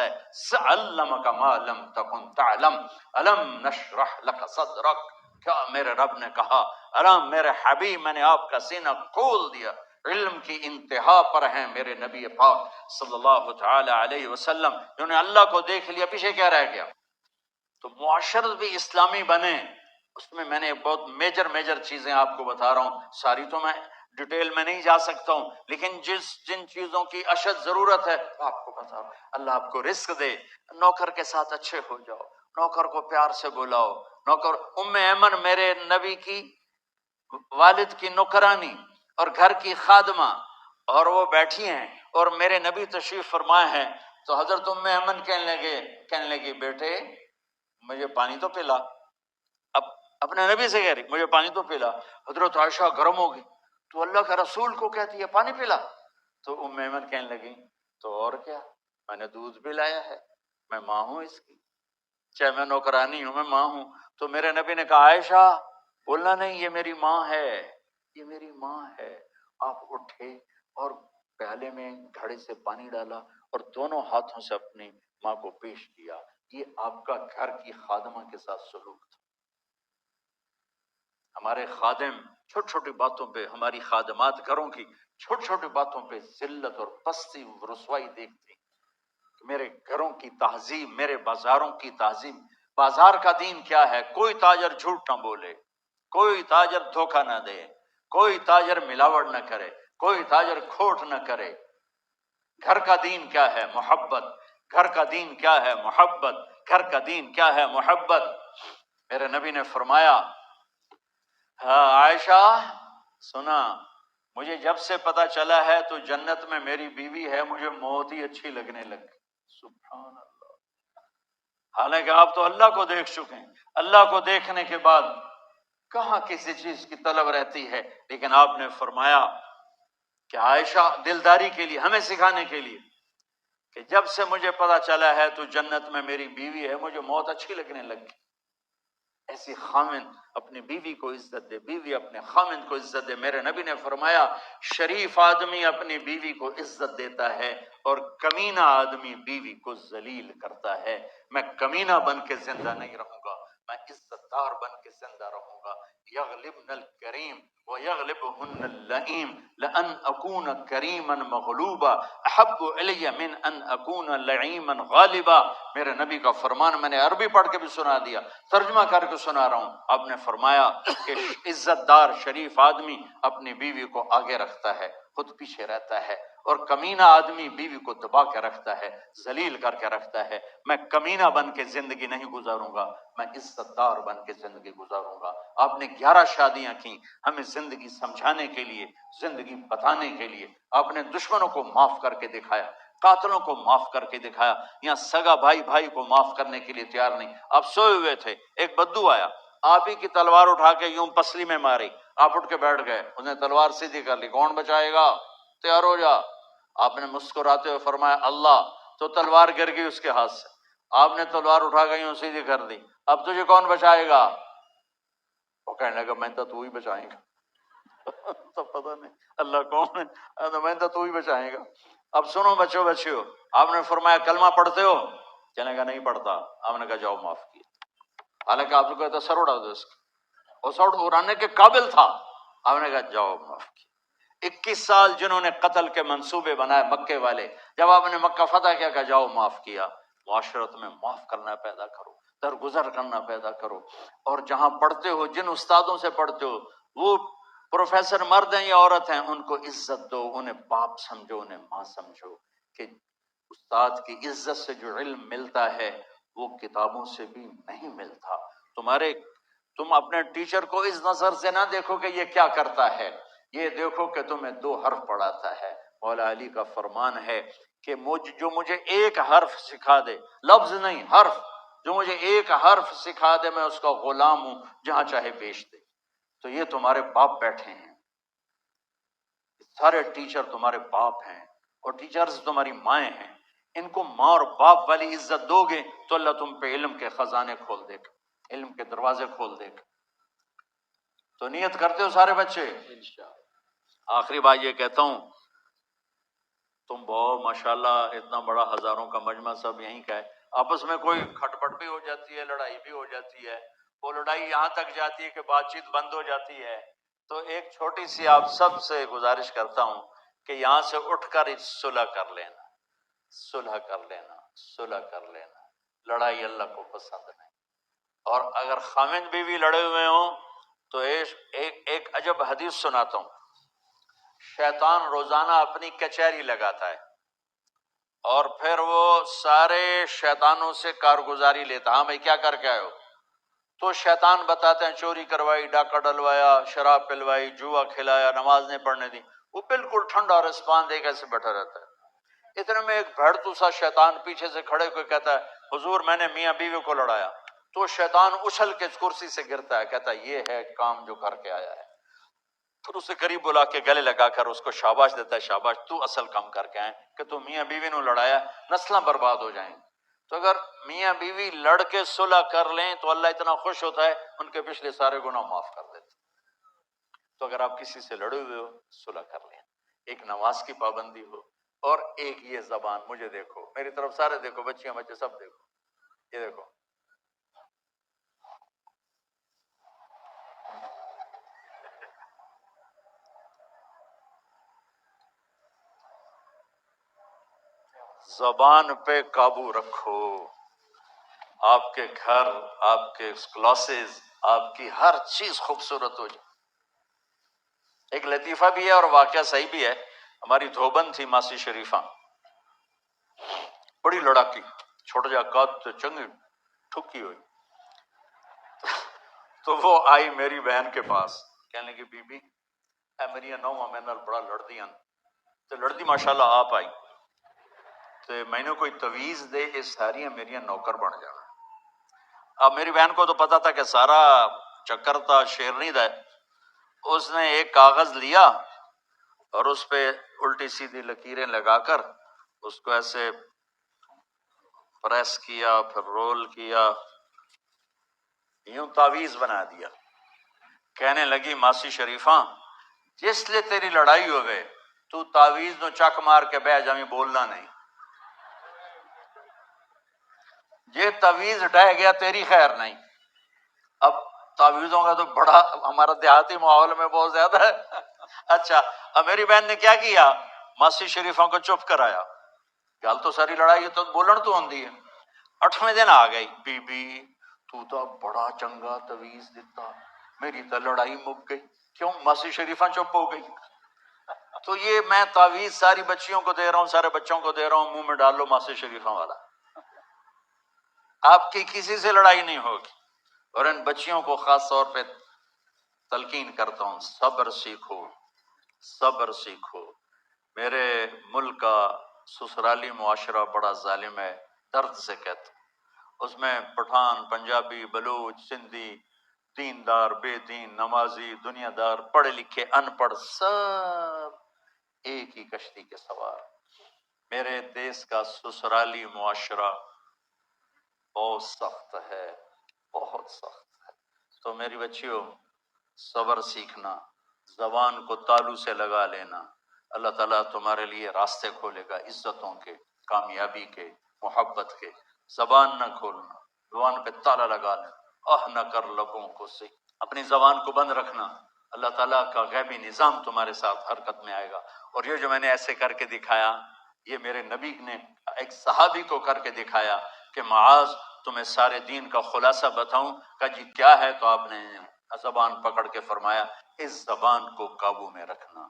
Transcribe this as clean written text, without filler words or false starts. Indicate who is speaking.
Speaker 1: ہے سَعَلَّمَكَ مَا لَمْ تَكُنْ تَعْلَمْ أَلَمْ نَشْرَحْ لَكَ صَدْرَكَ. کیا میرے رب نے کہا الم میرے حبیب میں نے آپ کا سینہ کھول دیا. علم کی انتہا پر ہیں میرے نبی پاک صلی اللہ تعالی علیہ وسلم، جنہوں نے اللہ کو دیکھ لیا، پیچھے کیا رہ گیا؟ تو معاشرت بھی اسلامی بنے، اس میں نے بہت میجر چیزیں آپ کو بتا رہا ہوں، ساری تو میں ڈیٹیل میں نہیں جا سکتا ہوں، لیکن جن چیزوں کی اشد ضرورت ہے آپ کو بتا رہا ہوں. اللہ آپ کو رزق دے، نوکر کے ساتھ اچھے ہو جاؤ، نوکر کو پیار سے بلاؤ. نوکر ام ایمن میرے نبی کی والد کی نوکرانی اور گھر کی خادمہ، اور وہ بیٹھی ہیں اور میرے نبی تشریف فرمائے ہیں. تو حضرت ام ایمن کہنے لگی بیٹے مجھے پانی تو پلا. اب اپنے نبی سے کہہ رہی مجھے پانی تو پلا. حضرت عائشہ گرم ہو گئی، تو اللہ کے رسول کو کہتی ہے پانی پلا. تو ام ایمن کہنے لگی تو اور کیا، میں نے دودھ پلایا ہے، میں ماں ہوں اس کی، چاہے میں نوکرانی ہوں میں ماں ہوں. تو میرے نبی نے کہا عائشہ بولنا نہیں، یہ میری ماں ہے، یہ میری ماں ہے. آپ اٹھے اور پیالے میں گھڑے سے پانی ڈالا اور دونوں ہاتھوں سے اپنی ماں کو پیش کیا. یہ آپ کا گھر کی خادمہ کے ساتھ سلوک تھا. ہمارے خادم چھوٹی چھوٹی باتوں پہ، ہماری خادمات گھروں کی چھوٹی چھوٹی باتوں پہ ذلت اور پستی رسوائی دیکھتی. میرے گھروں کی تہذیب، میرے بازاروں کی تہذیب. بازار کا دین کیا ہے؟ کوئی تاجر جھوٹ نہ بولے، کوئی تاجر دھوکہ نہ دے، کوئی تاجر ملاوٹ نہ کرے، کوئی تاجر کھوٹ نہ کرے. گھر کا دین کیا ہے؟ محبت. گھر کا دین کیا ہے؟ محبت. گھر کا دین کیا ہے؟ محبت. میرے نبی نے فرمایا ہاں عائشہ سنا، مجھے جب سے پتا چلا ہے تو جنت میں میری بیوی ہے، مجھے موت ہی اچھی لگنے لگی. سبحان اللہ. حالانکہ آپ تو اللہ کو دیکھ چکے ہیں، اللہ کو دیکھنے کے بعد کہاں کسی چیز کی طلب رہتی ہے. لیکن آپ نے فرمایا کہ عائشہ دلداری کے لیے، ہمیں سکھانے کے لیے کہ جب سے مجھے پتا چلا ہے تو جنت میں میری بیوی ہے، مجھے موت اچھی لگنے لگی. ایسی خامند اپنی بیوی کو عزت دے، بیوی اپنے خامند کو عزت دے. میرے نبی نے فرمایا شریف آدمی اپنی بیوی کو عزت دیتا ہے اور کمینہ آدمی بیوی کو ذلیل کرتا ہے. میں کمینہ بن کے زندہ نہیں رہوں گا، میں عزت دار بن کے زندہ رہوں گا. یغلبن الکریم ویغلبہن اللئیم لأن اکون کریما مغلوبا احب الی من ان اکون لعیما غالبا. میرے نبی کا فرمان میں نے عربی پڑھ کے بھی سنا دیا، ترجمہ کر کے سنا رہا ہوں. آپ نے فرمایا کہ عزت دار شریف آدمی اپنی بیوی کو آگے رکھتا ہے، خود پیچھے رہتا ہے، اور کمینہ آدمی بیوی کو دبا کے رکھتا ہے، ذلیل کر کے رکھتا ہے. میں کمینہ بن کے زندگی نہیں گزاروں گا، میں عزت دار بن کے زندگی گزاروں گا. آپ نے 11 شادیاں کی ہمیں زندگی سمجھانے کے لیے، زندگی بتانے کے لیے. آپ نے دشمنوں کو معاف کر کے دکھایا، قاتلوں کو معاف کر کے دکھایا. یہاں سگا بھائی کو معاف کرنے کے لیے تیار نہیں. آپ سوئے ہوئے تھے، ایک بدو آیا، آپ ہی کی تلوار اٹھا کے یوں پسلی میں ماری، آپ اٹھ کے بیٹھ گئے، اس نے تلوار سیدھی کر لی. کون بچائے گا؟ تیار ہو جا. آپ نے مسکراتے ہوئے فرمایا اللہ، تو تلوار گر گئی اس کے ہاتھ سے. آپ نے تلوار اٹھا کے یوں سیدھی کر دی. اب تجھے کون بچائے گا؟ وہ کہنے لگا میں تو ہی بچائے گا. تو پتہ نہیں اللہ کون ہے، میں تو ہی بچائے گا. اب سنو بچیو، آپ نے فرمایا کلمہ پڑھتے ہو؟ کہنے کا نہیں پڑھتا. آپ نے کہا جاؤ معاف کیا. حالانکہ آپ نے کہا سر اڑا دو اس کا، وہ سر اڑانے کے قابل تھا. آپ نے کہا جاؤ معاف کیا. 21 سال جنہوں نے قتل کے منصوبے بنائے مکے والے، جب آپ نے مکہ فتح کیا کہ جاؤ معاف کیا. معاشرت میں معاف کرنا پیدا کرو، درگزر کرنا پیدا کرو. اور جہاں پڑھتے ہو، جن استادوں سے پڑھتے ہو، وہ پروفیسر مرد ہیں یا عورت ہیں، ان کو عزت دو، انہیں باپ سمجھو، انہیں ماں سمجھو. کہ استاد کی عزت سے جو علم ملتا ہے وہ کتابوں سے بھی نہیں ملتا. تم اپنے ٹیچر کو اس نظر سے نہ دیکھو کہ یہ کیا کرتا ہے، یہ دیکھو کہ تمہیں 2 حرف پڑھاتا ہے. مولا علی کا فرمان ہے کہ جو مجھے ایک حرف سکھا دے، لفظ نہیں حرف، جو مجھے ایک حرف سکھا دے میں اس کا غلام ہوں، جہاں چاہے بیچ دے. تو یہ تمہارے باپ بیٹھے ہیں، سارے ٹیچر تمہارے باپ ہیں اور ٹیچرز تمہاری مائیں ہیں. ان کو ماں اور باپ والی عزت دو گے تو اللہ تم پہ علم کے خزانے کھول دے گا، علم کے دروازے کھول دے گا. تو نیت کرتے ہو سارے بچے؟ انشاءاللہ. آخری بات یہ کہتا ہوں تم بہت ماشاءاللہ اتنا بڑا ہزاروں کا مجمع سب یہیں کا ہے، آپس میں کوئی کھٹ پٹ بھی ہو جاتی ہے، لڑائی بھی ہو جاتی ہے، وہ لڑائی یہاں تک جاتی ہے کہ بات چیت بند ہو جاتی ہے۔ تو ایک چھوٹی سی آپ سب سے گزارش کرتا ہوں کہ یہاں سے اٹھ کر صلح کر لینا، صلح کر لینا، صلح کر لینا۔ لڑائی اللہ کو پسند نہیں۔ اور اگر خاوند بیوی لڑے ہوئے ہوں تو ایک عجب حدیث سناتا ہوں۔ شیطان روزانہ اپنی کچہری لگاتا ہے اور پھر وہ سارے شیطانوں سے کارگزاری لیتا، ہاں بھائی کیا کر کے آئے ہو؟ تو شیطان بتاتے ہیں چوری کروائی، ڈاکہ ڈلوایا، شراب پلوائی، جوا کھلایا، نماز نہیں پڑھنے دی۔ وہ بالکل ٹھنڈا رسپان دے کے ایسے بیٹھا رہتا ہے۔ اتنے میں ایک بھڑتو سا شیطان پیچھے سے کھڑے کوئی کہتا ہے حضور میں نے میاں بیوی کو لڑایا۔ تو شیطان اچھل کے کرسی سے گرتا ہے، کہتا ہے یہ ہے کام جو کر کے آیا ہے۔ پھر اسے قریب بلا کے گلے لگا کر اس کو شاباش دیتا ہے، شاباش تو اصل کام کر کے آئے کہ تو میاں بیوی نے لڑایا، نسلاں برباد ہو جائیں۔ تو اگر میاں بیوی لڑ کے صلح کر لیں تو اللہ اتنا خوش ہوتا ہے ان کے پچھلے سارے گناہ معاف کر دیتے۔ تو اگر آپ کسی سے لڑے ہوئے ہو صلح کر لیں، ایک نماز کی پابندی ہو، اور ایک یہ زبان، مجھے دیکھو، میری طرف سارے دیکھو، بچیاں بچے سب دیکھو، یہ دیکھو، زبان پہ قابو رکھو۔ آپ کے گھر، آپ کے کلاسز، آپ کی ہر چیز خوبصورت ہو جائے۔ ایک لطیفہ بھی ہے اور واقعہ صحیح بھی ہے۔ ہماری دھوبن تھی ماسی شریفہ، بڑی لڑاکی، چھوٹا جا قد، چنگی ٹھکی ہوئی۔ تو وہ آئی میری بہن کے پاس، کہنے لگی بی بی اے میری نوواں میں نال بڑا لڑدی ہیں، تو لڑدی ماشاءاللہ آپ آئی تو میں نے کوئی تویز دے یہ ساریاں میریاں نوکر بن جانا۔ اب میری بہن کو تو پتا تھا کہ سارا چکر تھا شیرنی دا ہے۔ اس نے ایک کاغذ لیا اور اس پہ الٹی سیدھی لکیریں لگا کر اس کو ایسے پریس کیا، پھر رول کیا، یوں تعویذ بنا دیا۔ کہنے لگی ماسی شریفہ جس لئے تیری لڑائی ہوئے تو تعویذ نو چک مار کے بہ جاویں، بولنا نہیں۔ یہ تعویذ ڈہ گیا تیری خیر نہیں۔ اب تعویذوں کا تو بڑا ہمارا دیہاتی ماحول میں بہت زیادہ ہے۔ اچھا، اب میری بہن نے کیا کیا، ماسی شریفوں کو چپ کرایا۔ گل تو ساری لڑائی تو بولن تو ہوندی ہے۔ 8ویں دن آ گئی، بی بی تو بڑا چنگا تعویذ دیتا، میری تو لڑائی مک گئی۔ کیوں؟ ماسی شریفہ چپ ہو گئی۔ تو یہ میں تعویذ ساری بچیوں کو دے رہا ہوں، سارے بچوں کو دے رہا ہوں، منہ میں ڈال لو ماسی شریفہ والا، آپ کی کسی سے لڑائی نہیں ہوگی۔ اور ان بچیوں کو خاص طور پہ تلقین کرتا ہوں، صبر سیکھو، صبر سیکھو۔ میرے ملک کا سسرالی معاشرہ بڑا ظالم ہے، درد سے کہتا ہوں۔ اس میں پٹھان، پنجابی، بلوچ، سندھی، دیندار، بے دین، نمازی، دنیا دار، پڑھے لکھے، ان پڑھ، سب ایک ہی کشتی کے سوار۔ میرے دیس کا سسرالی معاشرہ بہت سخت ہے، بہت سخت ہے۔ تو میری بچیوں، صبر سیکھنا، زبان کو تالو سے لگا لینا، اللہ تعالیٰ تمہارے لیے راستے کھولے گا، عزتوں کے، کامیابی کے، محبت کے۔ زبان نہ کھولنا، زبان پہ تالا لگا لینا، نہ کر لبوں کو سے، اپنی زبان کو بند رکھنا، اللہ تعالیٰ کا غیبی نظام تمہارے ساتھ حرکت میں آئے گا۔ اور یہ جو میں نے ایسے کر کے دکھایا، یہ میرے نبی نے ایک صحابی کو کر کے دکھایا کہ معاذ تمہیں سارے دین کا خلاصہ بتاؤں، کہا جی کیا ہے؟ تو آپ نے زبان پکڑ کے فرمایا اس زبان کو قابو میں رکھنا۔